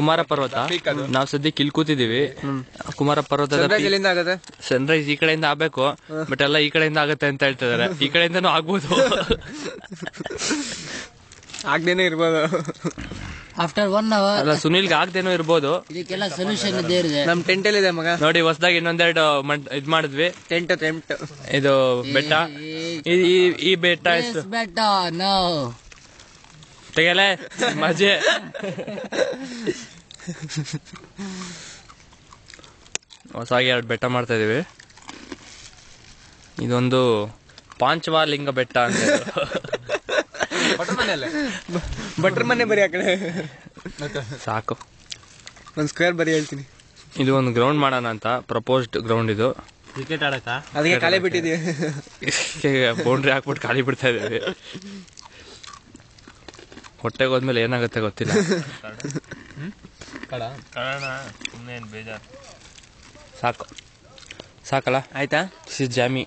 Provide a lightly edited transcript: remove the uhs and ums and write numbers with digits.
ಕುಮಾರ ಪರ್ವತ. ನಾವು ಸದ್ಯಕ್ಕೆ ಇಲ್ಲಿ ಕೂತಿದೀವಿ. ಕುಮಾರ ಪರ್ವತದ ಸನ್ರೈಸ್ ಈ ಕಡೆಯಿಂದ ಆಗ್ಬೇಕು, ಬಟ್ ಎಲ್ಲ ಈ ಕಡೆಯಿಂದ ಆಗತ್ತೆ ಅಂತ ಹೇಳ್ತಿದಾರೆ. ಈ ಕಡೆಯಿಂದನೂ ಆಗ್ಬೋದು, ಆಗ್ದೇನೆ ಇರ್ಬೋದು. ಆಫ್ಟರ್ 1 hour ಅಲ್ಲ, ಸುನಿಲ್ಗೆ ಆಗ್ದೇನೋ ಇರ್ಬೋದು. ಇದಕ್ಕೆಲ್ಲ ಸೊಲ್ಯೂಷನ್ ಇದ್ದೇ ಇದೆ. ನಮ್ ಟೆಂಟ್ ಇದೆ ಮಗ. ನೋಡಿ, ಹೊಸದಾಗಿ ಇನ್ನೊಂದೆರಡು ಇದ್ ಮಾಡಿದ್ವಿ. ಟೆಂಟ್ ಇದು ಬೆಟ್ಟ, ಈ ಬೆಟ್ಟ ಬೆಟ್ಟ ನಾವು ತೆಗೆಲೆ ಮಜೆ. ಹೊಸದಾಗಿ 2 ಬೆಟ್ಟ ಮಾಡ್ತಾ ಇದೀವಿ. ಇದೊಂದು ಪಾಂಚವಾಲಿಂಗ ಬೆಟ್ಟ ಅಂತ. ಬಟ್ರ್ ಮನೆ ಬರೀ ಆ ಕಡೆ ಸಾಕು. ಒಂದ್ ಸ್ಕ್ವೇರ್ ಬರೀ ಹೇಳ್ತೀನಿ. ಇದು ಒಂದು ಗ್ರೌಂಡ್ ಮಾಡೋಣ ಅಂತ ಪ್ರಪೋಸ್ಡ್ ಗ್ರೌಂಡ್. ಇದು ಕ್ರಿಕೆಟ್ ಆಡಕ ಅದಕ್ಕೆ ಖಾಲಿ ಬಿಟ್ಟಿದೀವಿ. ಬೌಂಡ್ರಿ ಹಾಕ್ಬಿಟ್ಟು ಖಾಲಿ ಬಿಡ್ತಾ ಇದೀವಿ. ಹೊಟ್ಟೆಗೆ ಹೋದ್ಮೇಲೆ ಏನಾಗುತ್ತೆ ಗೊತ್ತಿಲ್ಲ. ಸಾಕು ಸಾಕಲ್ಲ, ಆಯ್ತಾ? ಜಾಮಿ.